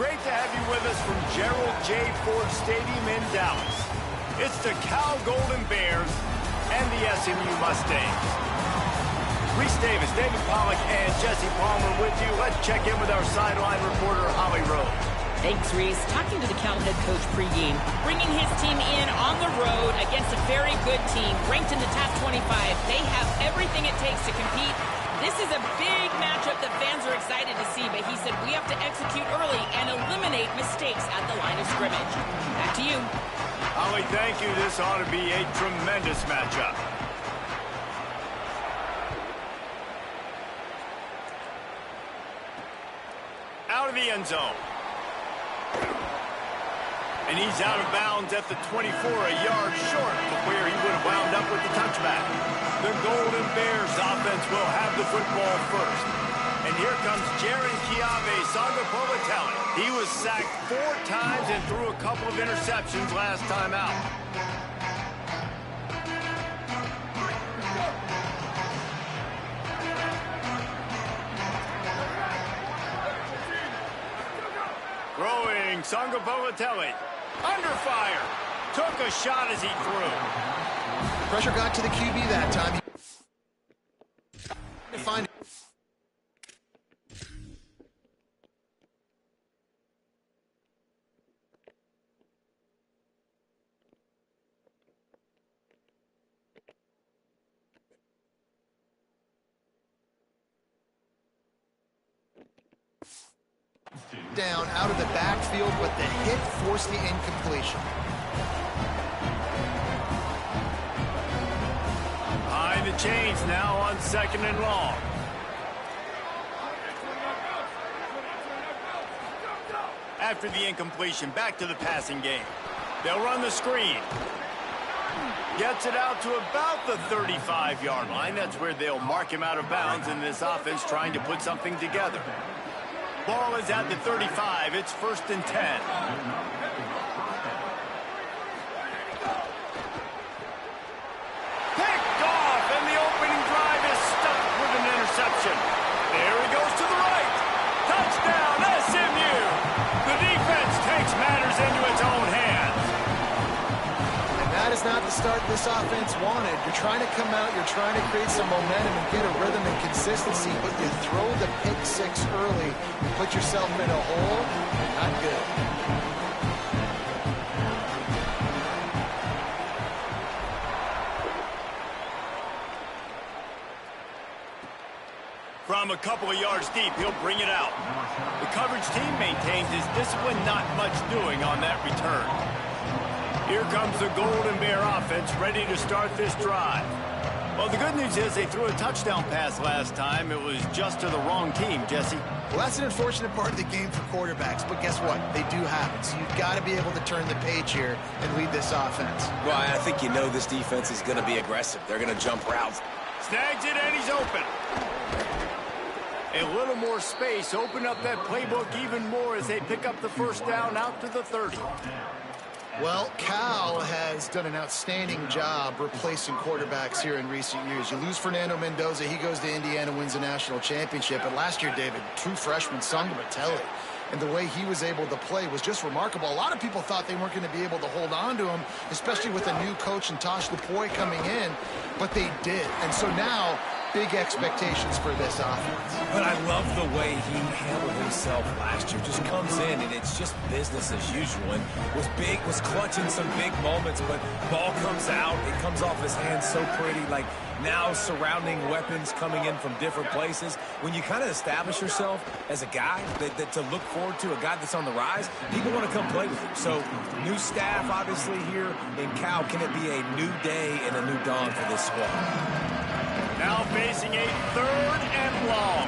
Great to have you with us from Gerald J. Ford Stadium in Dallas. It's the Cal Golden Bears and the SMU Mustangs. Reese Davis, David Pollack, and Jesse Palmer with you. Let's check in with our sideline reporter, Holly Rose. Thanks, Reese. Talking to the Cal head coach pregame, bringing his team in on the road against a very good team, ranked in the top 25. They have everything it takes to compete. This is a big matchup that fans are excited to see, but he said we have to execute early and eliminate mistakes at the line of scrimmage. Back to you. Holly, thank you. This ought to be a tremendous matchup. Out of the end zone. And he's out of bounds at the 24, a yard short of where he would have wound up with the touchback. The Golden Bears offense will have the football first. And here comes Jaron Sanga-Povatelli. He was sacked 4 times and threw a couple of interceptions last time out. Throwing Sanga-Povatelli. Under fire. Took a shot as he threw. Pressure got to the QB that time. Find down out of the backfield, but the hit forced the incompletion. Behind the chains now on 2nd and long. After the incompletion, back to the passing game. They'll run the screen. Gets it out to about the 35-yard line. That's where they'll mark him out of bounds in this offense trying to put something together. Ball is at the 35. It's 1st and 10. Picked off, and the opening drive is stuffed with an interception. There he goes to the right. Touchdown, SMU. The defense takes matters into its own hands. And that is not the start this offense wanted. You're trying to come out, you're trying to create some momentum and get a rhythm and consistency, but you throw the pick 6 early, you put yourself in a hole, not good. From a couple of yards deep, he'll bring it out. The coverage team maintains his discipline, not much doing on that return. Here comes the Golden Bear offense, ready to start this drive. Well, the good news is they threw a touchdown pass last time. It was just to the wrong team, Jesse. Well, that's an unfortunate part of the game for quarterbacks, but guess what? They do have it, so you've got to be able to turn the page here and lead this offense. Well, I think you know this defense is going to be aggressive. They're going to jump routes. Snags it, and he's open. A little more space, open up that playbook even more as they pick up the 1st down out to the 30. Well, Cal has done an outstanding job replacing quarterbacks here in recent years. You lose Fernando Mendoza, he goes to Indiana, wins a national championship. But last year, David, true freshman Sanga-Povatelli, and the way he was able to play was just remarkable. A lot of people thought they weren't going to be able to hold on to him, especially with a new coach and Tosh Lupoy coming in, but they did. And so now big expectations for this offense. But I love the way he handled himself last year. Just comes in, and it's just business as usual. And was clutching some big moments, but ball comes out. It comes off his hands so pretty. Like, now surrounding weapons coming in from different places. When you kind of establish yourself as a guy that to look forward to, a guy that's on the rise, people want to come play with you. So, new staff, obviously, here in Cal. Can it be a new day and a new dawn for this squad? Now facing a 3rd and long.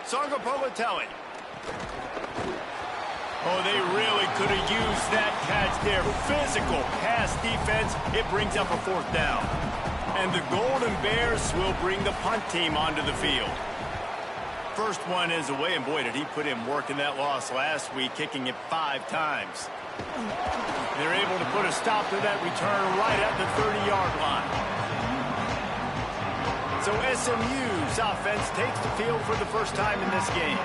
Sangapolatelli. Oh, they really could have used that catch there. Physical pass defense. It brings up a 4th down. And the Golden Bears will bring the punt team onto the field. First one is away, and boy, did he put in work in that loss last week, kicking it 5 times. They're able to put a stop to that return right at the 30-yard line. So SMU's offense takes the field for the first time in this game.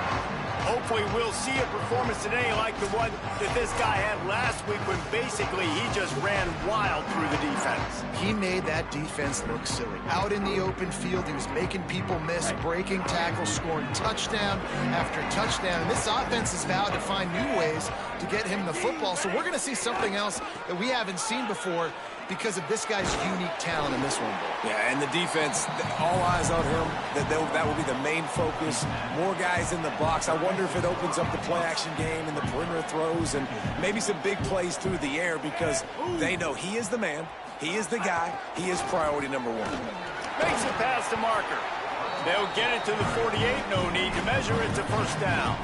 Hopefully we'll see a performance today like the one that this guy had last week when basically he just ran wild through the defense. He made that defense look silly. Out in the open field, he was making people miss, breaking tackles, scoring touchdown after touchdown. And this offense has vowed to find new ways to get him the football. So we're going to see something else that we haven't seen before because of this guy's unique talent in this one. Yeah, and the defense, all eyes on him. That will be the main focus. More guys in the box. I wonder if it opens up the play-action game and the perimeter throws and maybe some big plays through the air because they know he is the man, he is the guy, he is priority number 1. Makes it past the marker. They'll get it to the 48. No need to measure it to 1st down.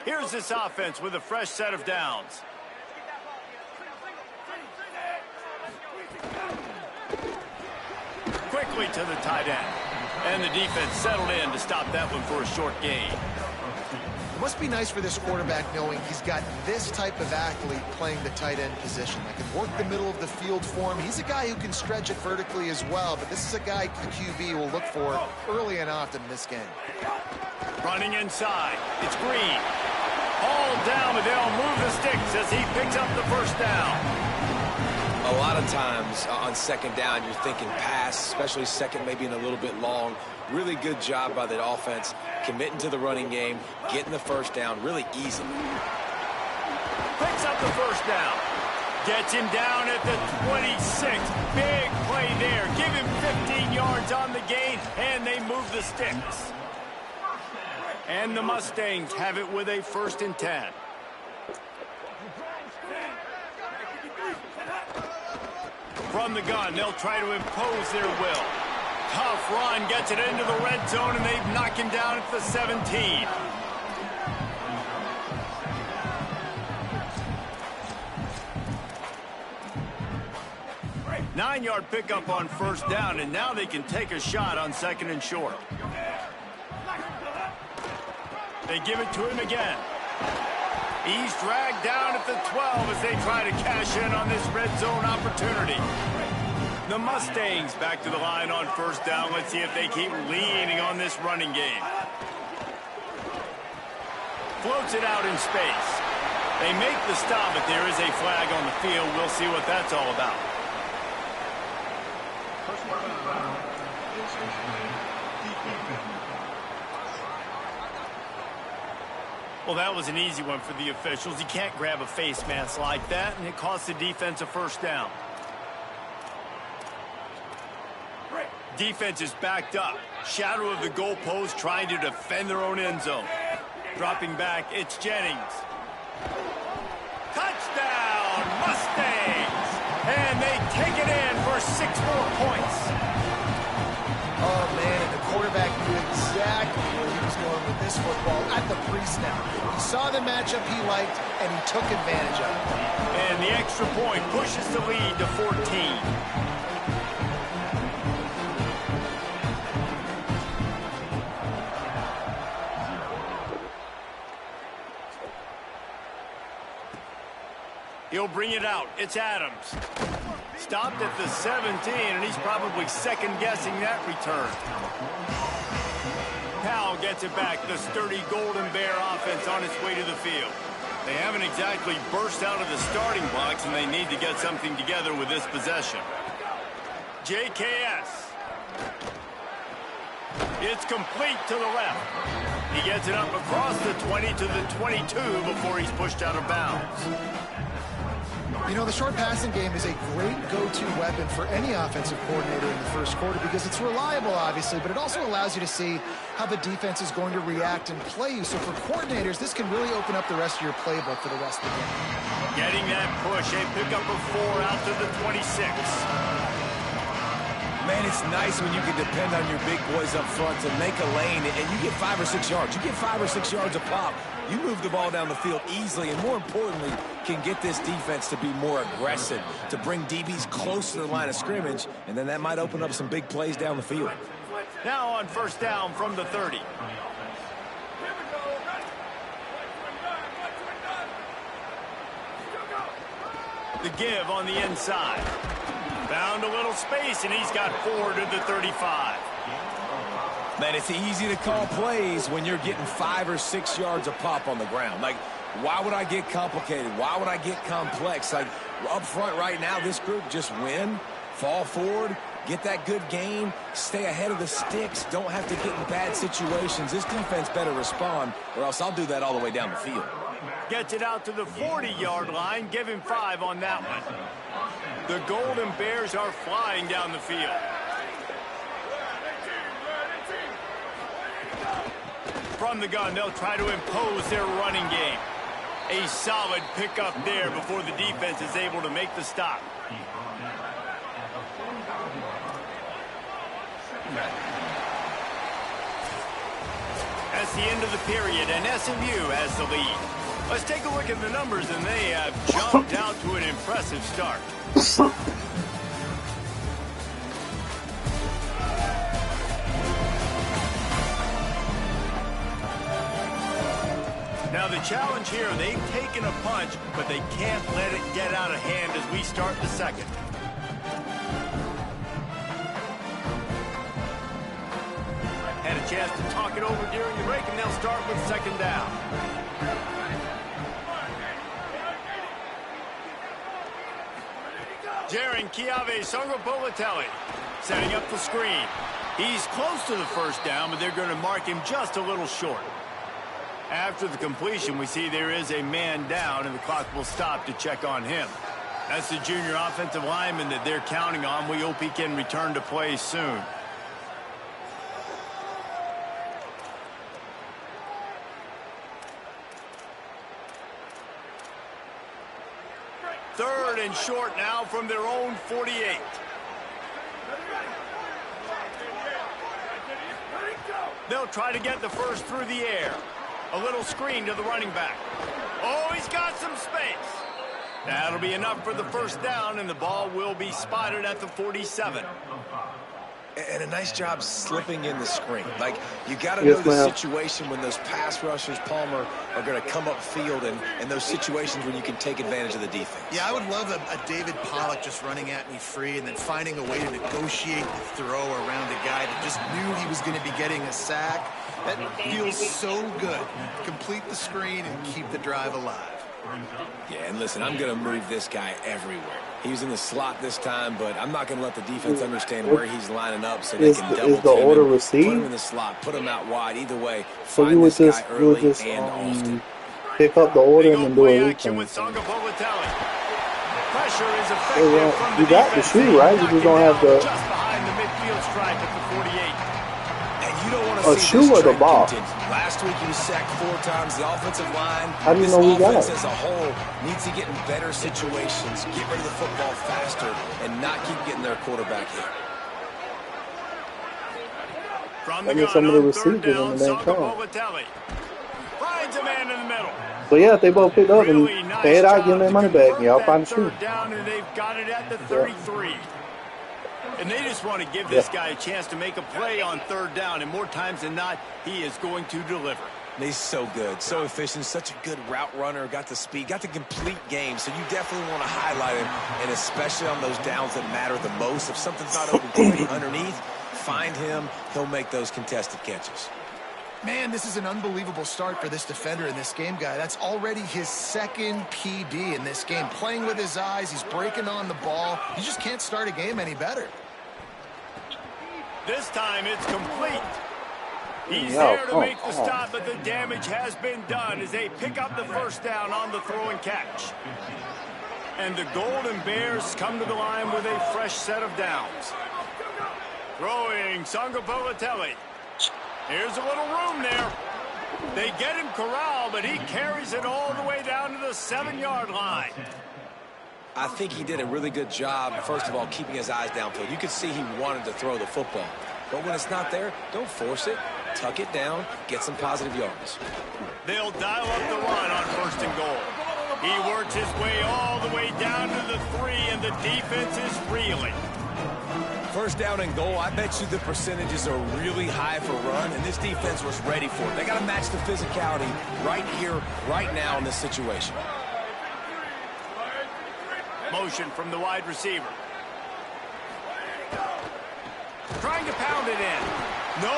Here's this offense with a fresh set of downs. Quickly to the tight end. And the defense settled in to stop that one for a short gain. It must be nice for this quarterback knowing he's got this type of athlete playing the tight end position. That can work the middle of the field for him. He's a guy who can stretch it vertically as well, but this is a guy the QB will look for early and often in this game. Running inside. It's Green. All down, but they'll move the sticks as he picks up the 1st down. A lot of times on 2nd down, you're thinking pass, especially 2nd, maybe in a little bit long. Really good job by the offense, committing to the running game, getting the 1st down really easily. Picks up the 1st down. Gets him down at the 26. Big play there. Give him 15 yards on the gain, and they move the sticks. And the Mustangs have it with a 1st and 10. From the gun, they'll try to impose their will. Tough run, gets it into the red zone, and they've knocked him down at the 17. Nine-yard pickup on 1st down, and now they can take a shot on 2nd and short. They give it to him again. He's dragged down at the 12 as they try to cash in on this red zone opportunity. The Mustangs back to the line on 1st down. Let's see if they keep leaning on this running game. Floats it out in space. They make the stop, but there is a flag on the field. We'll see what that's all about. Well, that was an easy one for the officials. You can't grab a face mask like that, and it costs the defense a 1st down. Defense is backed up. Shadow of the goalpost trying to defend their own end zone. Dropping back, it's Jennings. Touchdown, Mustangs! And they take it in for 6 more points. Oh, man, and the quarterback knew exactly where he was going with this football at the pre-snap. He saw the matchup he liked, and he took advantage of it. And the extra point pushes the lead to 14. He'll bring it out. It's Adams. Stopped at the 17, and he's probably second-guessing that return. Powell gets it back. The sturdy Golden Bear offense on its way to the field. They haven't exactly burst out of the starting blocks, and they need to get something together with this possession. JKS. It's complete to the left. He gets it up across the 20 to the 22 before he's pushed out of bounds. You know, the short passing game is a great go-to weapon for any offensive coordinator in the first quarter because it's reliable, obviously, but it also allows you to see how the defense is going to react and play you. So for coordinators, this can really open up the rest of your playbook for the rest of the game. Getting that push, a pickup of 4 out to the 26. Man, it's nice when you can depend on your big boys up front to make a lane, and you get 5 or 6 yards. You get 5 or 6 yards a pop. You move the ball down the field easily, and more importantly, can get this defense to be more aggressive, to bring DBs close to the line of scrimmage, and then that might open up some big plays down the field. Now on first down from the 30. The give on the inside. Found a little space, and he's got 4 to the 35. Man, it's easy to call plays when you're getting 5 or 6 yards a pop on the ground. Like, why would I get complicated? Why would I get complex? Like, up front right now, this group just win, fall forward, get that good gain, stay ahead of the sticks, don't have to get in bad situations. This defense better respond, or else I'll do that all the way down the field. Gets it out to the 40-yard line. Give him 5 on that one. The Golden Bears are flying down the field. From the gun, they'll try to impose their running game. A solid pickup there before the defense is able to make the stop. That's the end of the period, and SMU has the lead. Let's take a look at the numbers, and they have jumped out to an impressive start. Now the challenge here, they've taken a punch, but they can't let it get out of hand as we start the second. Had a chance to talk it over during the break, and they'll start with second down. Jaron Kiave Songopolitelli setting up the screen. He's close to the first down, but they're going to mark him just a little short. After the completion, we see there is a man down, and the clock will stop to check on him. That's the junior offensive lineman that they're counting on. We hope he can return to play soon. Third and short now from their own 48. They'll try to get the first through the air. A little screen to the running back. Oh, he's got some space. That'll be enough for the first down, and the ball will be spotted at the 47. And a nice job slipping in the screen. Like, you got to know the situation when those pass rushers, Palmer, are going to come upfield and those situations when you can take advantage of the defense. Yeah, I would love a David Pollock just running at me free and then finding a way to negotiate the throw around a guy that just knew he was going to be getting a sack. That feels so good. Complete the screen and keep the drive alive. Yeah, and listen, I'm going to move this guy everywhere. He was in the slot this time, but I'm not going to let the defense understand where he's lining up so they can double team him, put him in the slot, put him out wide. Either way, so you would just pick up the order and then do a return. Pressure is effective from you got the shoe, right? You just don't have the just behind the midfield stripe at the 48. And you don't want to see shoe or the ball. Last week he was sacked 4 times. The offensive line, I didn't know we got offense as a whole needs to get in better situations, get rid of the football faster, and not keep getting their quarterback hit. From the I mean, some of the receivers on the damn Songopolitelli finds a man in the middle. So yeah, if they both picked up and pay it out, give them their money back, and y'all find the shoe. Down, and they've got it at the 33. And they just want to give this guy a chance to make a play on third down, and more times than not, he is going to deliver. He's so good, so efficient, such a good route runner, got the speed, got the complete game, so you definitely want to highlight him, and especially on those downs that matter the most. If something's not open quick underneath, find him, he'll make those contested catches. Man, this is an unbelievable start for this defender in this game, guy. That's already his second PD in this game. Playing with his eyes, he's breaking on the ball. You just can't start a game any better. This time it's complete. He's there to make the stop, but the damage has been done as they pick up the first down on the throw and catch. And the Golden Bears come to the line with a fresh set of downs. Throwing Sangapolitelli. Here's a little room there. They get him corralled, but he carries it all the way down to the 7-yard line. I think he did a really good job, first of all, keeping his eyes downfield. You could see he wanted to throw the football. But when it's not there, don't force it. Tuck it down, get some positive yards. They'll dial up the run on 1st and goal. He works his way all the way down to the 3, and the defense is reeling. 1st down and goal, I bet you the percentages are really high for run, and this defense was ready for it. They got to match the physicality right here, right now in this situation. Motion from the wide receiver. Trying to pound it in. No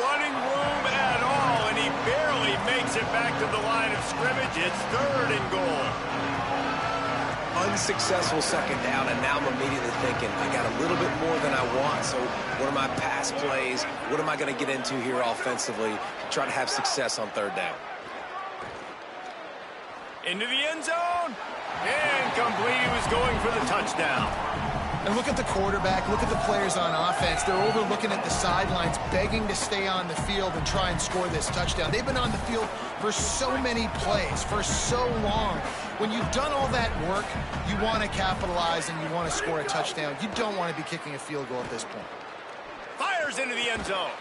running room at all, and he barely makes it back to the line of scrimmage. It's 3rd and goal. Unsuccessful 2nd down, and now I'm immediately thinking, I got a little bit more than I want, so what are my pass plays? What am I going to get into here offensively to try to have success on 3rd down? Into the end zone. Incomplete. He was going for the touchdown. And look at the quarterback, look at the players on offense. They're overlooking at the sidelines, begging to stay on the field and try and score this touchdown. They've been on the field for so many plays, for so long. When you've done all that work, you want to capitalize and you want to score a touchdown. You don't want to be kicking a field goal at this point. Fires into the end zone.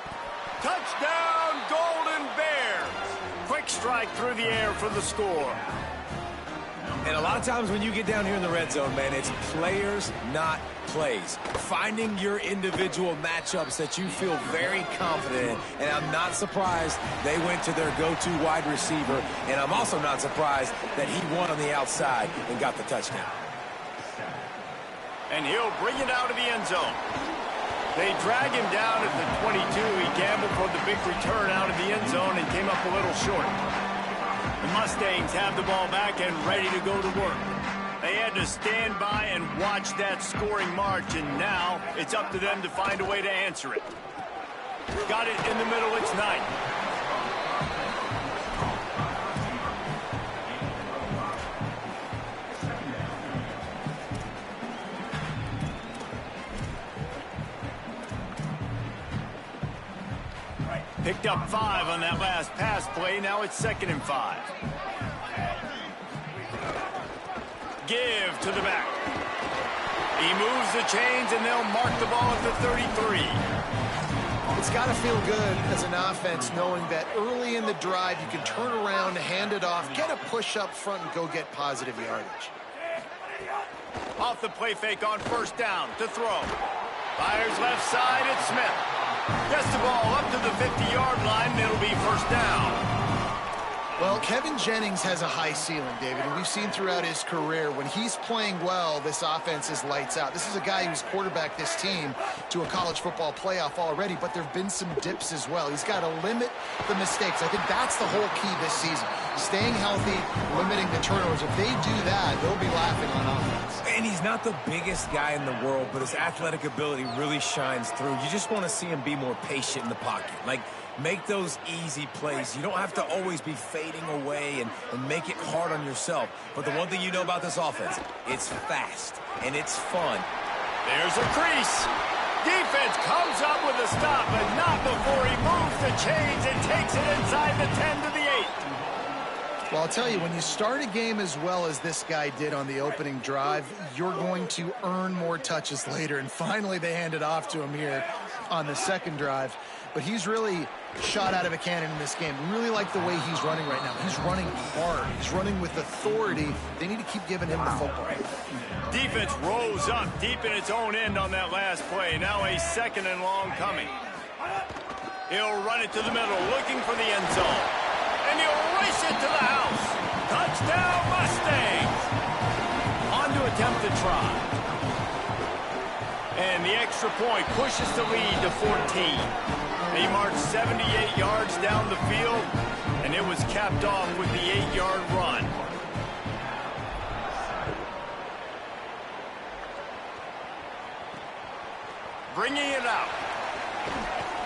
Touchdown, Golden Bears. Quick strike through the air for the score. And a lot of times when you get down here in the red zone, man, it's players, not plays. Finding your individual matchups that you feel very confident in. And I'm not surprised they went to their go-to wide receiver. And I'm also not surprised that he won on the outside and got the touchdown. And he'll bring it out of the end zone. They drag him down at the 22. He gambled for the big return out of the end zone and came up a little short. The Mustangs have the ball back and ready to go to work. They had to stand by and watch that scoring march, and now it's up to them to find a way to answer it. Got it in the middle, it's 9. Picked up 5 on that last pass play. Now it's 2nd and 5. Give to the back. He moves the chains, and they'll mark the ball at the 33. It's got to feel good as an offense knowing that early in the drive you can turn around, hand it off, get a push up front, and go get positive yardage. Off the play fake on 1st down to throw. Fires left side, it's Smith. Gets the ball up to the 50-yard line, and it'll be 1st down. Well, Kevin Jennings has a high ceiling, David, and we've seen throughout his career when he's playing well, this offense is lights out. This is a guy who's quarterbacked this team to a college football playoff already, but there have been some dips as well. He's got to limit the mistakes. I think that's the whole key this season. Staying healthy, limiting the turnovers. If they do that, they'll be laughing on offense. And he's not the biggest guy in the world, but his athletic ability really shines through. You just want to see him be more patient in the pocket. Like, make those easy plays. You don't have to always be fading away and make it hard on yourself. But the one thing you know about this offense, it's fast and it's fun. There's a crease. Defense comes up with a stop, but not before he moves the chains and takes it inside the 10 to the 8. Well, I'll tell you, when you start a game as well as this guy did on the opening drive, you're going to earn more touches later. And finally, they hand it off to him here on the 2nd drive. But he's really shot out of a cannon in this game. Really like the way he's running right now. He's running hard. He's running with authority. They need to keep giving him the football. Defense rose up deep in its own end on that last play. Now a 2nd and long coming. He'll run it to the middle, looking for the end zone. And he'll race it to the house. Touchdown, Mustangs. On to attempt the try. And the extra point pushes the lead to 14. They marched 78 yards down the field, and it was capped off with the 8-yard run. Bringing it out.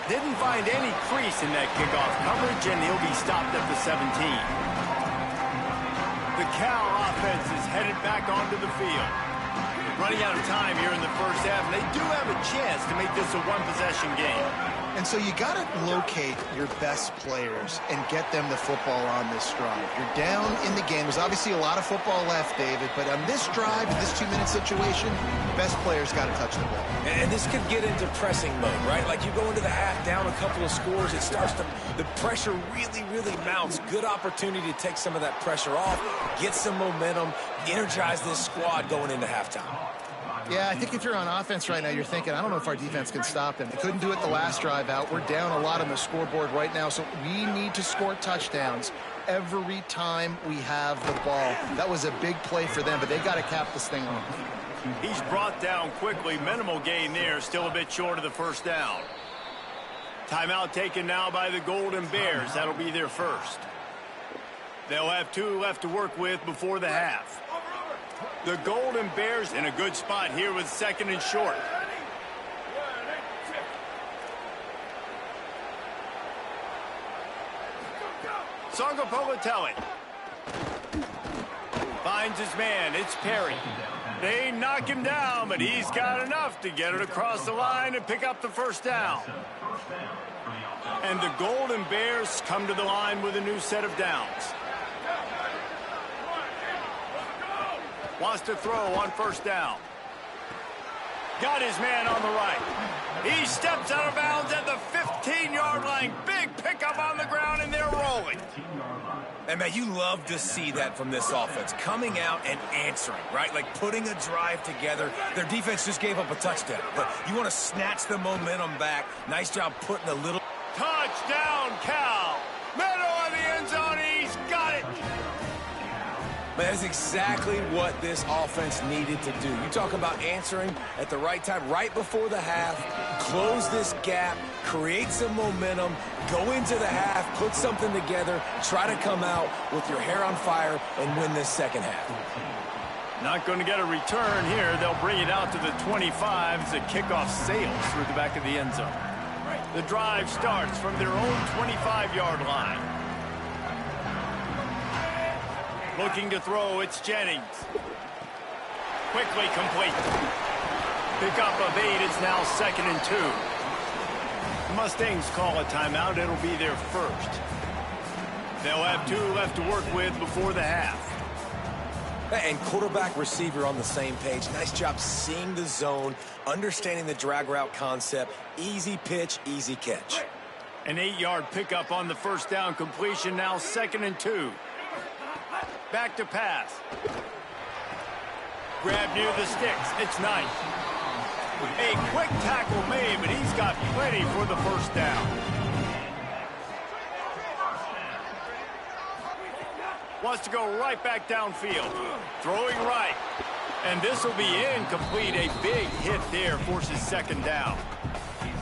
Didn't find any crease in that kickoff coverage, and he'll be stopped at the 17. The Cal offense is headed back onto the field. Running out of time here in the first half, and they do have a chance to make this a one-possession game. And so you got to locate your best players and get them the football on this drive. You're down in the game. There's obviously a lot of football left, David, but on this drive, in this 2-minute situation, best players got to touch the ball. And this could get into pressing mode, right? Like you go into the half down a couple of scores, it starts to, the pressure really mounts. Good opportunity to take some of that pressure off, get some momentum, energize this squad going into halftime. Yeah, I think if you're on offense right now, you're thinking, I don't know if our defense can stop them. They couldn't do it the last drive out. We're down a lot on the scoreboard right now, so we need to score touchdowns every time we have the ball. That was a big play for them, but they got to cap this thing off. He's brought down quickly. Minimal gain there, still a bit short of the first down. Timeout taken now by the Golden Bears. That'll be their first. They'll have 2 left to work with before the half. The Golden Bears in a good spot here with 2nd and short. Sangapolatelli finds his man. It's Perry. They knock him down, but he's got enough to get it across the line and pick up the first down. And the Golden Bears come to the line with a new set of downs. Wants to throw on first down. Got his man on the right. He steps out of bounds at the 15-yard line. Big pickup on the ground, and they're rolling. And, man, you love to see that from this offense. Coming out and answering, right? Like putting a drive together. Their defense just gave up a touchdown. But you want to snatch the momentum back. Nice job putting a little... Touchdown, Cal. Middle of the end zone. He's got it. But that is exactly what this offense needed to do. You talk about answering at the right time, right before the half, close this gap, create some momentum, go into the half, put something together, try to come out with your hair on fire and win this second half. Not going to get a return here. They'll bring it out to the 25 as the kickoff sails through the back of the end zone. The drive starts from their own 25-yard line. Looking to throw, it's Jennings. Quickly complete. Pickup of 8, it's now 2nd and 2. The Mustangs call a timeout, it'll be their first. They'll have 2 left to work with before the half. And quarterback, receiver on the same page. Nice job seeing the zone, understanding the drag route concept. Easy pitch, easy catch. An 8-yard pickup on the first down completion, now 2nd and 2. Back to pass. Grab near the sticks. It's Knight. A quick tackle made, but he's got plenty for the first down. Wants to go right back downfield. Throwing right. And this will be incomplete. A big hit there forces 2nd down.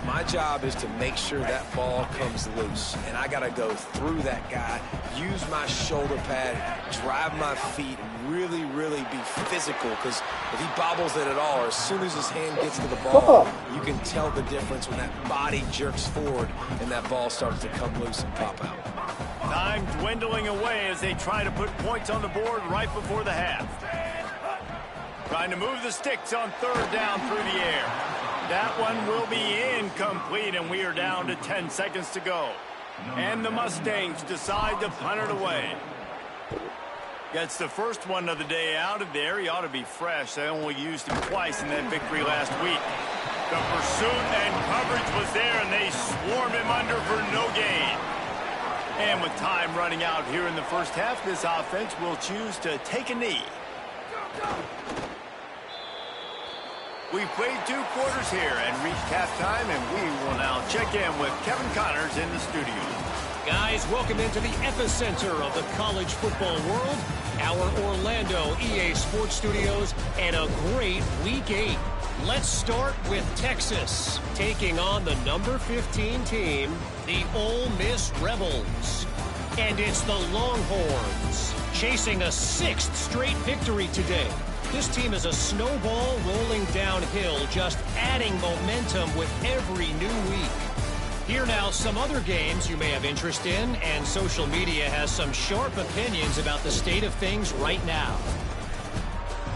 My job is to make sure that ball comes loose, and I got to go through that guy, use my shoulder pad, drive my feet, and really be physical, because if he bobbles it at all, or as soon as his hand gets to the ball, you can tell the difference when that body jerks forward and that ball starts to come loose and pop out. Time dwindling away as they try to put points on the board right before the half. Trying to move the sticks on 3rd down through the air. That one will be incomplete, and we are down to 10 seconds to go. And the Mustangs decide to punt it away. Gets the first one of the day out of there. He ought to be fresh. They only used him twice in that victory last week. The pursuit and coverage was there, and they swarm him under for no gain. And with time running out here in the first half, this offense will choose to take a knee. We've played 2 quarters here and reached halftime, and we will now check in with Kevin Connors in the studio. Guys, welcome into the epicenter of the college football world, our Orlando EA Sports Studios, and a great Week 8. Let's start with Texas, taking on the number 15 team, the Ole Miss Rebels. And it's the Longhorns, chasing a 6th straight victory today. This team is a snowball rolling downhill, just adding momentum with every new week. Here now, some other games you may have interest in, and social media has some sharp opinions about the state of things right now.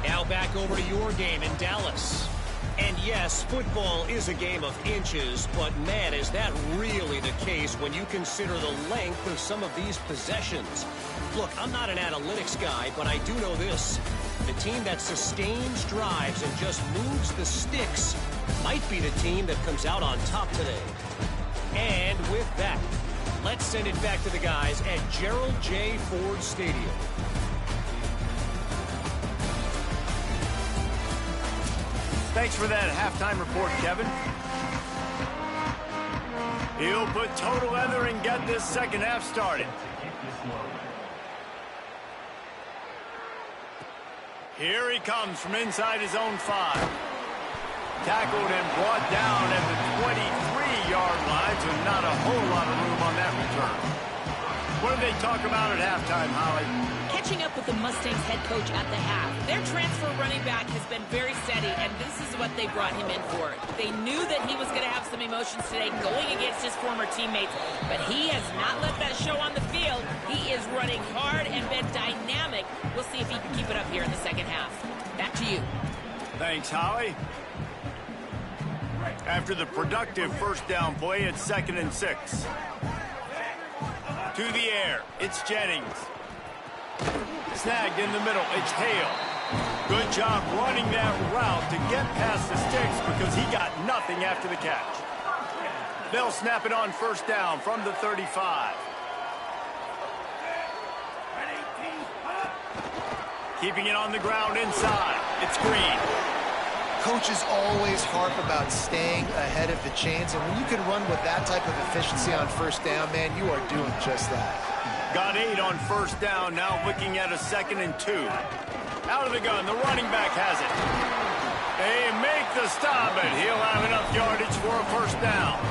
Now back over to your game in Dallas. And yes, football is a game of inches, but man, is that really the case when you consider the length of some of these possessions. Look, I'm not an analytics guy, but I do know this. The team that sustains drives and just moves the sticks might be the team that comes out on top today. And with that, let's send it back to the guys at Gerald J. Ford Stadium. Thanks for that halftime report, Kevin. He'll put total leather and get this second half started. Here he comes from inside his own 5. Tackled and brought down at the 23-yard line, so not a whole lot of room on that return. What did they talk about at halftime, Holly? Catching up with the Mustangs head coach at the half. Their transfer running back has been very steady, and this is what they brought him in for. They knew that he was going to have some emotions today going against his former teammates, but he has not let that show on the field. He is running hard and been dynamic. We'll see if he can keep it up here in the second half. Back to you. Thanks, Holly. After the productive first down play, it's 2nd and 6. To the air, it's Jennings. Snagged in the middle, it's Hale. Good job running that route to get past the sticks because he got nothing after the catch. They'll snap it on first down from the 35. Keeping it on the ground inside, it's Green. Coaches always harp about staying ahead of the chains, and when you can run with that type of efficiency on first down, man, you are doing just that. Got 8 on first down, now looking at a 2nd and 2. Out of the gun, the running back has it. They make the stop, and he'll have enough yardage for a first down.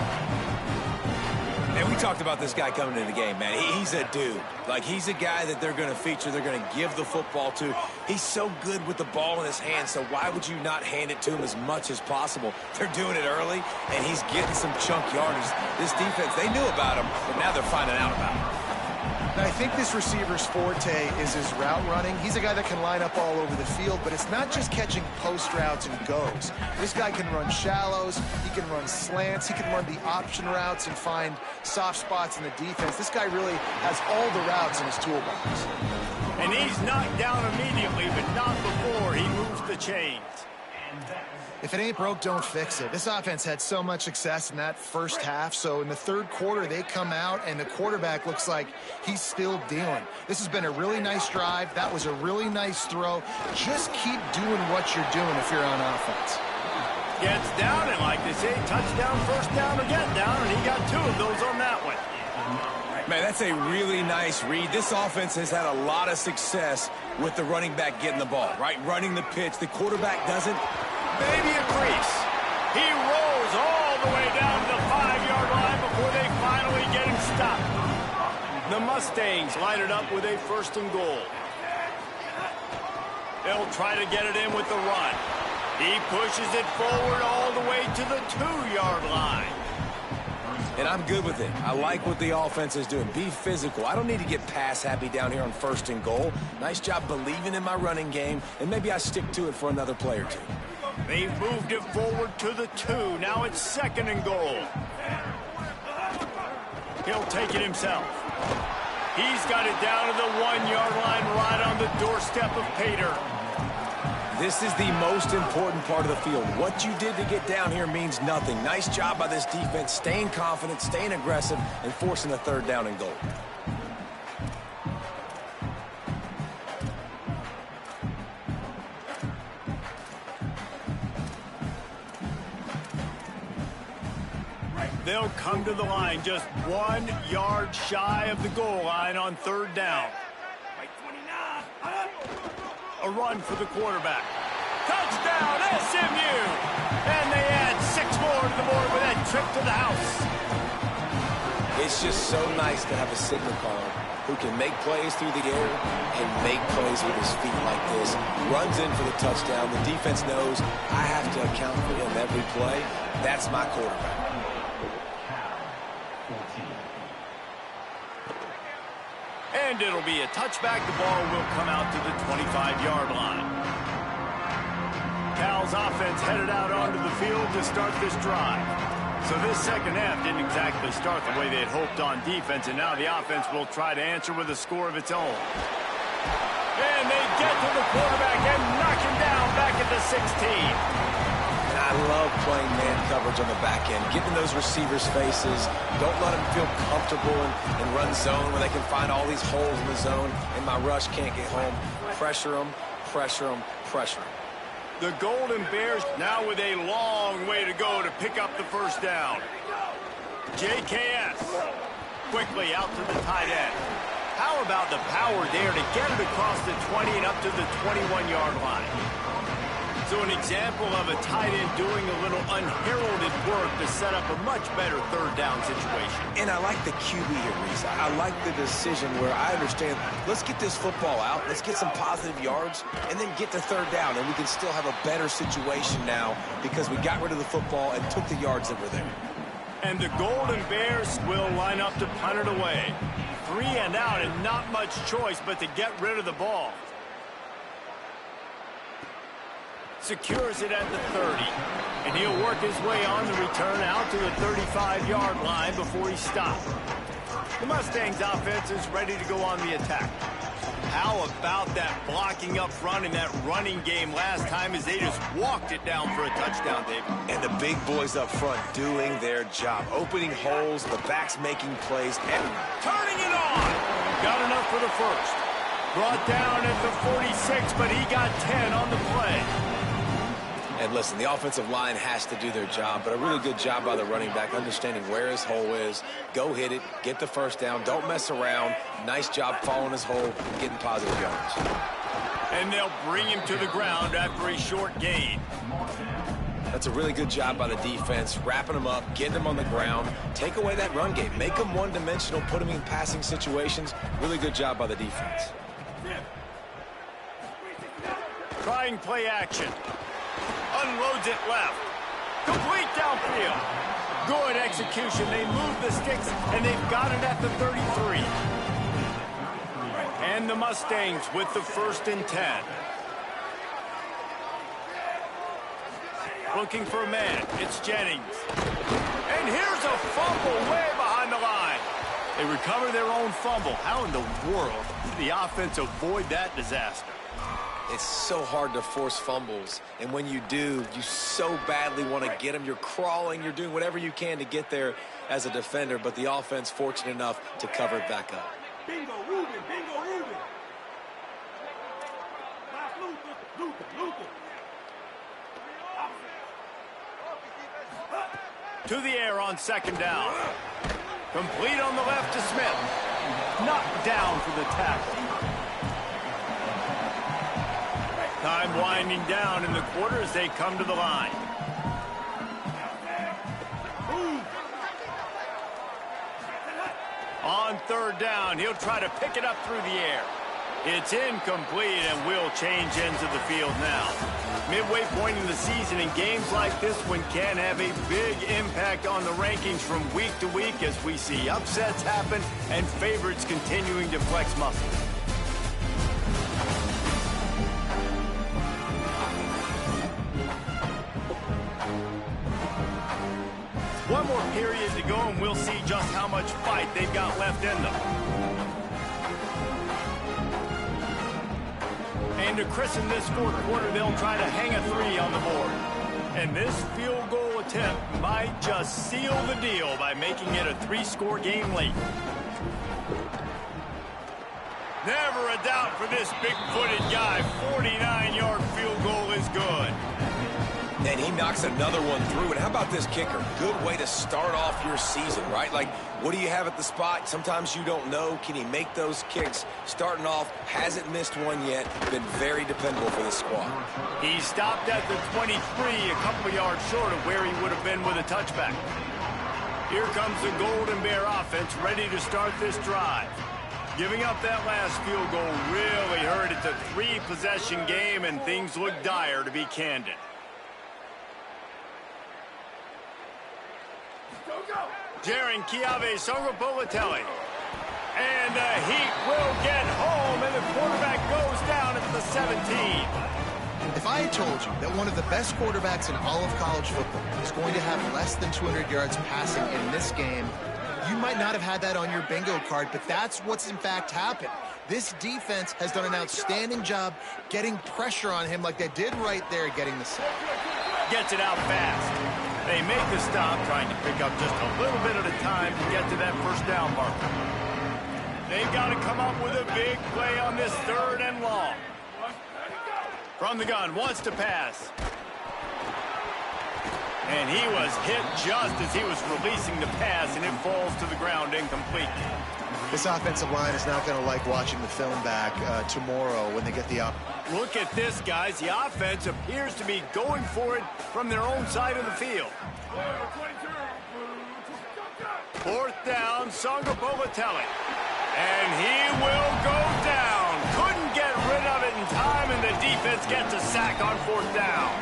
And we talked about this guy coming into the game, man. He's a dude. Like, he's a guy that they're going to feature, they're going to give the football to. He's so good with the ball in his hands, so why would you not hand it to him as much as possible? They're doing it early, and he's getting some chunk yardage. This defense, they knew about him, but now they're finding out about him. I think this receiver's forte is his route running. He's a guy that can line up all over the field, but it's not just catching post routes and goes. This guy can run shallows, he can run slants, he can run the option routes and find soft spots in the defense. This guy really has all the routes in his toolbox. And he's knocked down immediately, but not before he moves the chains. If it ain't broke, don't fix it. This offense had so much success in that first half, so in the third quarter, they come out, and the quarterback looks like he's still dealing. This has been a really nice drive. That was a really nice throw. Just keep doing what you're doing if you're on offense. Gets down, and like they say, touchdown, first down, or get down, and he got 2 of those on that one. Man, that's a really nice read. This offense has had a lot of success with the running back getting the ball, right? Running the pitch. The quarterback doesn't. Maybe a crease. He rolls all the way down to the 5-yard line before they finally get him stopped. The Mustangs line it up with a 1st and goal. They'll try to get it in with the run. He pushes it forward all the way to the 2-yard line. And I'm good with it. I like what the offense is doing. Be physical. I don't need to get pass happy down here on 1st and goal. Nice job believing in my running game, and maybe I stick to it for another play or 2. They've moved it forward to the 2. Now it's 2nd and goal. He'll take it himself. He's got it down to the 1-yard line right on the doorstep of Pater. This is the most important part of the field. What you did to get down here means nothing. Nice job by this defense, staying confident, staying aggressive, and forcing a 3rd down and goal. They'll come to the line just 1 yard shy of the goal line on 3rd down. A run for the quarterback. Touchdown, SMU! And they add 6 more to the board with that trip to the house. It's just so nice to have a signal caller who can make plays through the air and make plays with his feet like this. Runs in for the touchdown. The defense knows I have to account for him every play. That's my quarterback. And it'll be a touchback. The ball will come out to the 25-yard line. Cal's offense headed out onto the field to start this drive. So this second half didn't exactly start the way they had hoped on defense, and now the offense will try to answer with a score of its own. And they get to the quarterback and knock him down back at the 16. And I love playing man coverage on the back end, getting those receivers' faces. Don't let them feel comfortable and run zone where they can find all these holes in the zone, and my rush can't get home. Pressure them, pressure them, pressure them. The Golden Bears now with a long way to go to pick up the first down. JKS quickly out to the tight end. How about the power there to get it across the 20 and up to the 21-yard line? So an example of a tight end doing a little unheralded work to set up a much better 3rd down situation. And I like the QB here, Reese. I like the decision where I understand, let's get this football out, let's get some positive yards, and then get to 3rd down, and we can still have a better situation now because we got rid of the football and took the yards that were there. And the Golden Bears will line up to punt it away. 3 and out and not much choice but to get rid of the ball. Secures it at the 30. And he'll work his way on the return out to the 35-yard line before he stops. The Mustangs offense is ready to go on the attack. How about that blocking up front and that running game last time as they just walked it down for a touchdown, David? And the big boys up front doing their job. Opening holes, the backs making plays, and turning it on! Got enough for the first. Brought down at the 46, but he got 10 on the play. And listen, the offensive line has to do their job, but a really good job by the running back, understanding where his hole is. Go hit it, get the first down, don't mess around. Nice job following his hole, getting positive yards. And they'll bring him to the ground after a short gain. That's a really good job by the defense, wrapping them up, getting them on the ground. Take away that run game. Make them one-dimensional, put them in passing situations. Really good job by the defense. Trying play action. Unloads it left. Complete downfield. Good execution. They move the sticks, and they've got it at the 33. And the Mustangs with the 1st and 10. Looking for a man. It's Jennings. And here's a fumble way behind the line. They recover their own fumble. How in the world did the offense avoid that disaster? It's so hard to force fumbles, and when you do, you so badly want to get them. You're crawling, you're doing whatever you can to get there as a defender, but the offense fortunate enough to cover it back up. Bingo, Ruben, bingo, Ruben. Luther. To the air on 2nd down. Complete on the left to Smith. Knocked down for the tackle. Time winding down in the quarter as they come to the line. On 3rd down, he'll try to pick it up through the air. It's incomplete and will change ends of the field now. Midway point in the season, and games like this one can have a big impact on the rankings from week to week as we see upsets happen and favorites continuing to flex muscles. One more period to go, and we'll see just how much fight they've got left in them. And to christen this 4th quarter, they'll try to hang a 3 on the board. And this field goal attempt might just seal the deal by making it a 3-score game late. Never a doubt for this big-footed guy. 49-yard field goal is good. And he knocks another one through. And how about this kicker? Good way to start off your season, right? Like, what do you have at the spot? Sometimes you don't know. Can he make those kicks? Starting off, hasn't missed one yet. Been very dependable for this squad. He stopped at the 23, a couple yards short of where he would have been with a touchback. Here comes the Golden Bear offense ready to start this drive. Giving up that last field goal really hurt. It's a 3-possession game, and things look dire, to be candid. Jaron Kiave Songopolatelli. And the Heat will get home, and the quarterback goes down at the 17. If I had told you that one of the best quarterbacks in all of college football is going to have less than 200 yards passing in this game, you might not have had that on your bingo card, but that's what's in fact happened. This defense has done an outstanding job getting pressure on him like they did right there, getting the sack. Gets it out fast. They make the stop, trying to pick up just a little bit at a time to get to that first down marker. They've got to come up with a big play on this 3rd and long. From the gun, wants to pass. And he was hit just as he was releasing the pass, and it falls to the ground incomplete. This offensive line is not going to like watching the film back tomorrow when they get the opportunity. Look at this, guys. The offense appears to be going for it from their own side of the field. 4th down, Songopolatelli. And he will go down. Couldn't get rid of it in time, and the defense gets a sack on 4th down.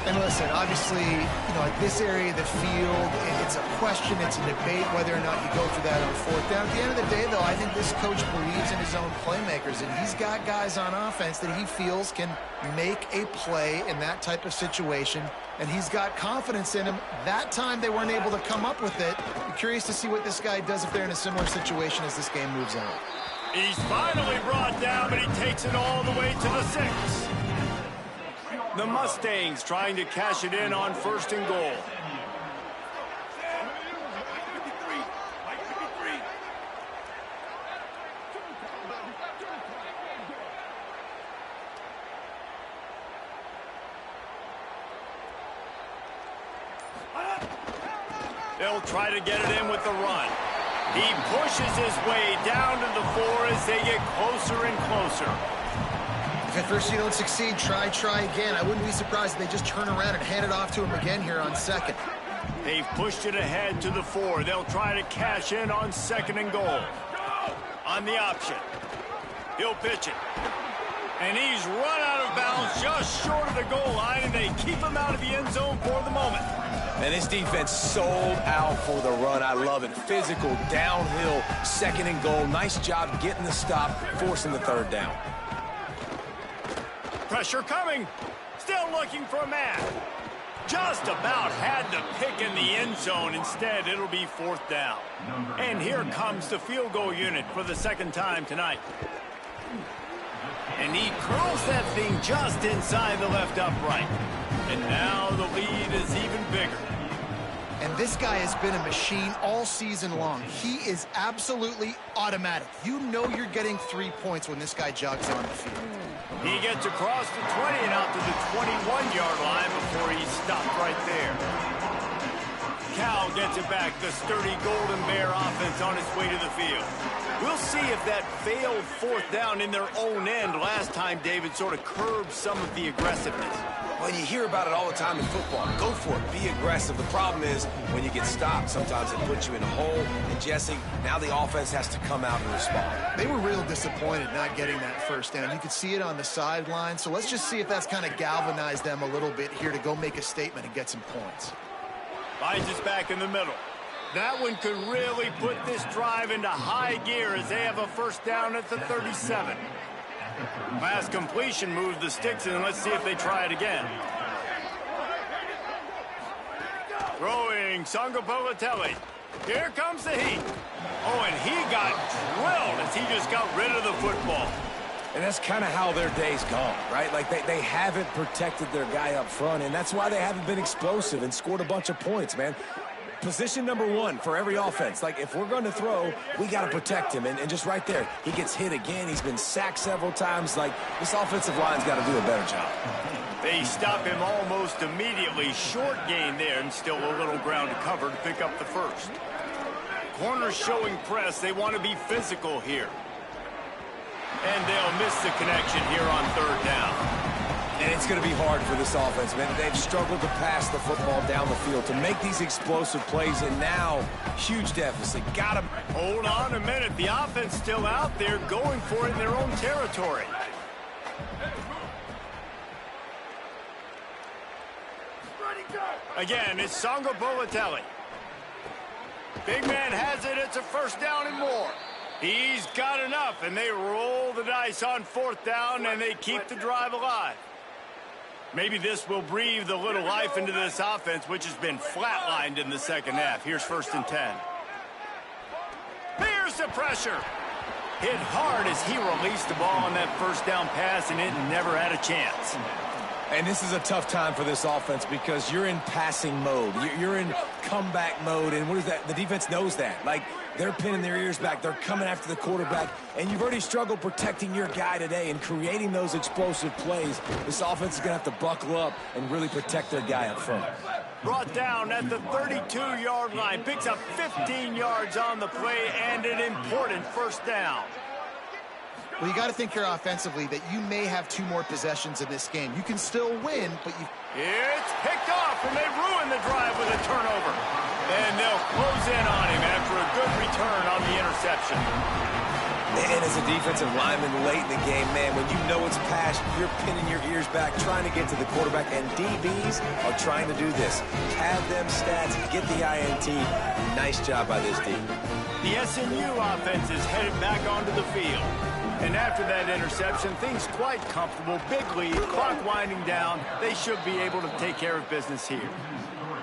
And listen, obviously, at this area of the field, it's a question, it's a debate whether or not you go for that on 4th down. At the end of the day, though, I think this coach believes in his own playmakers, and he's got guys on offense that he feels can make a play in that type of situation, and he's got confidence in him. That time they weren't able to come up with it. I'm curious to see what this guy does if they're in a similar situation as this game moves on. He's finally brought down, but he takes it all the way to the 6. The Mustangs trying to cash it in on 1st and goal. They'll try to get it in with the run. He pushes his way down to the 4 as they get closer and closer. If at first you don't succeed, try again. I wouldn't be surprised if they just turn around and hand it off to him again here on 2nd. They've pushed it ahead to the 4. They'll try to cash in on 2nd and goal. On the option. He'll pitch it. And he's run out of bounds just short of the goal line, and they keep him out of the end zone for the moment. And this defense sold out for the run. I love it. Physical, downhill, 2nd and goal. Nice job getting the stop, forcing the 3rd down. Pressure coming. Still looking for a man. Just about had the pick in the end zone. Instead, it'll be 4th down. And here comes the field goal unit for the 2nd time tonight. And he curls that thing just inside the left upright. And now the lead is even bigger. And this guy has been a machine all season long. He is absolutely automatic. You know you're getting 3 points when this guy jogs on the field. He gets across the 20 and out to the 21-yard line before he's stopped right there. Cal gets it back. The sturdy Golden Bear offense on its way to the field. We'll see if that failed 4th down in their own end last time, David, sort of curbed some of the aggressiveness. Well, you hear about it all the time in football. Go for it. Be aggressive. The problem is when you get stopped, sometimes it puts you in a hole. And, Jesse, now the offense has to come out and respond. They were real disappointed not getting that 1st down. You could see it on the sideline. So let's just see if that's kind of galvanized them a little bit here to go make a statement and get some points. Finds us back in the middle. That one could really put this drive into high gear as they have a 1st down at the 37. Pass completion moved the sticks, and let's see if they try it again. Throwing Songopolatelli. Here comes the Heat. Oh, and he got drilled as he just got rid of the football. And that's kind of how their day's gone, right? Like they haven't protected their guy up front, and that's why they haven't been explosive and scored a bunch of points, man. position number one for every offense. Like, if we're going to throw, we got to protect him. And just right there, he gets hit again. He's been sacked several times. Like, this offensive line's got to do a better job. They stop him almost immediately. Short gain there, and still a little ground to cover to pick up the first. Corners showing press. They want to be physical here. And they'll miss the connection here on third down. And it's going to be hard for this offense, man. They've struggled to pass the football down the field to make these explosive plays, and now huge deficit. Got him. Hold on a minute. The offense still out there going for it in their own territory. Again, it's Songo Bolatelli. Big man has it. It's a first down and more. He's got enough, and they roll the dice on fourth down, and they keep the drive alive. Maybe this will breathe a little life into this offense, which has been flatlined in the second half. Here's 1st and 10. Here's the pressure. Hit hard as he released the ball on that first down pass, and it never had a chance. And this is a tough time for this offense because you're in passing mode. You're in comeback mode, and what is that? The defense knows that. Like, they're pinning their ears back. They're coming after the quarterback, and you've already struggled protecting your guy today and creating those explosive plays. This offense is going to have to buckle up and really protect their guy up front. Brought down at the 32-yard line. Picks up 15 yards on the play and an important first down. Well, you got to think here offensively that you may have 2 more possessions in this game. You can still win, but you... It's picked off, and they ruin the drive with a turnover. And they'll close in on him after a good return on the interception. And as a defensive lineman late in the game, man, when you know it's pass, you're pinning your ears back, trying to get to the quarterback, and DBs are trying to do this. Have them stats, get the INT. Nice job by this team. The SMU offense is headed back onto the field. And after that interception, things quite comfortable. Big lead, clock winding down. They should be able to take care of business here.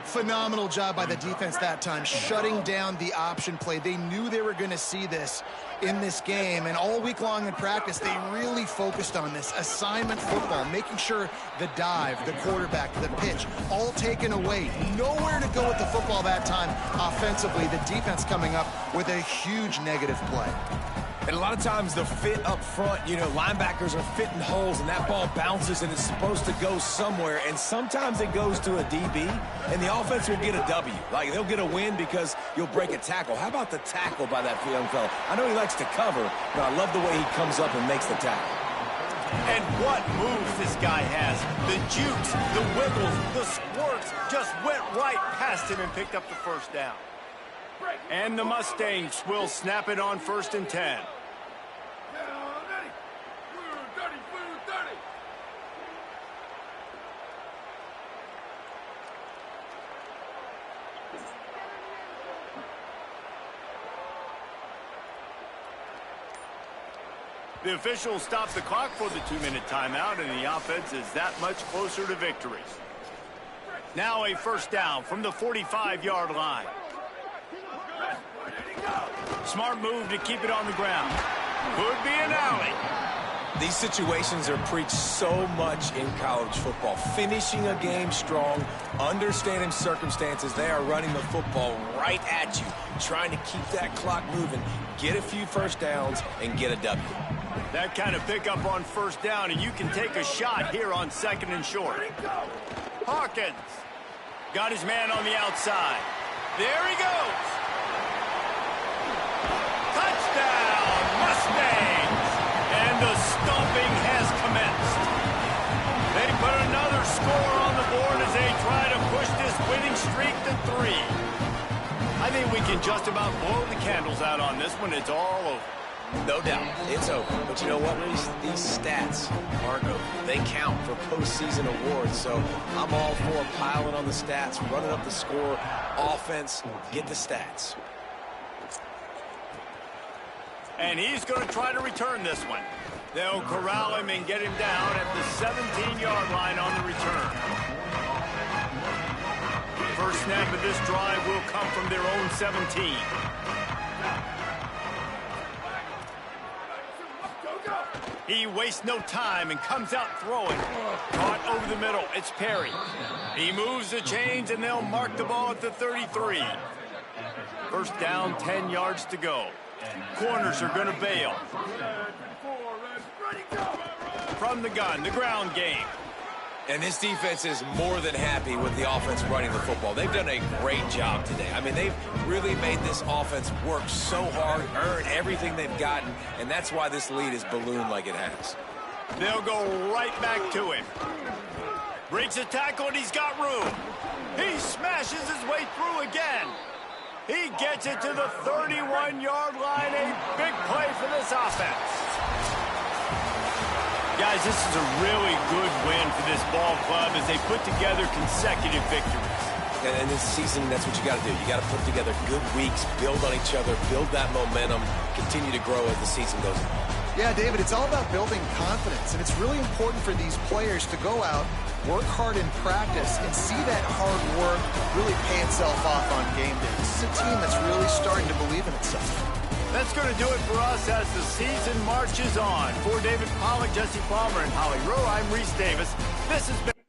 Phenomenal job by the defense that time, shutting down the option play. They knew they were going to see this in this game, and all week long in practice, they really focused on this assignment football, making sure the dive, the quarterback, the pitch, all taken away. Nowhere to go with the football that time offensively. The defense coming up with a huge negative play. And a lot of times the fit up front, you know, linebackers are fitting holes and that ball bounces and it's supposed to go somewhere. And sometimes it goes to a DB and the offense will get a W. Like, they'll get a win because you'll break a tackle. How about the tackle by that young fella? I know he likes to cover, but I love the way he comes up and makes the tackle. And what moves this guy has. The jukes, the wiggles, the squirts just went right past him and picked up the first down. And the Mustangs will snap it on 1st and 10. The officials stop the clock for the 2-minute timeout, and the offense is that much closer to victory. Now a first down from the 45-yard line. Smart move to keep it on the ground. Could be an alley. These situations are preached so much in college football. Finishing a game strong, understanding circumstances. They are running the football right at you, trying to keep that clock moving, get a few first downs, and get a W. That kind of pickup on first down, and you can take a shot here on 2nd and short. Hawkins got his man on the outside. There he goes. Touchdown, Mustangs! And the stomping has commenced. They put another score on the board as they try to push this winning streak to 3. I think we can just about blow the candles out on this one. It's all over. No doubt, it's over. But you know what, Reese? These stats aren't over. They count for postseason awards. So I'm all for piling on the stats, running up the score, offense, get the stats. And he's going to try to return this one. They'll corral him and get him down at the 17-yard line on the return. First snap of this drive will come from their own 17. He wastes no time and comes out throwing. Caught over the middle. It's Perry. He moves the chains, and they'll mark the ball at the 33. First down, 10 yards to go. Corners are going to bail. From the gun, the ground game. And this defense is more than happy with the offense running the football. They've done a great job today. I mean, they've really made this offense work so hard, earn everything they've gotten, and that's why this lead is ballooned like it has. They'll go right back to him. Breaks a tackle, and he's got room. He smashes his way through again. He gets it to the 31-yard line. A big play for this offense. Guys, this is a really good win for this ball club as they put together consecutive victories. And this season, that's what you got to do. You got to put together good weeks, build on each other, build that momentum, continue to grow as the season goes on. Yeah, David, it's all about building confidence, and it's really important for these players to go out, work hard in practice, and see that hard work really pay itself off on game day. This is a team that's really starting to believe in itself. That's going to do it for us as the season marches on. For David Pollack, Jesse Palmer, and Holly Rowe, I'm Reese Davis. This has been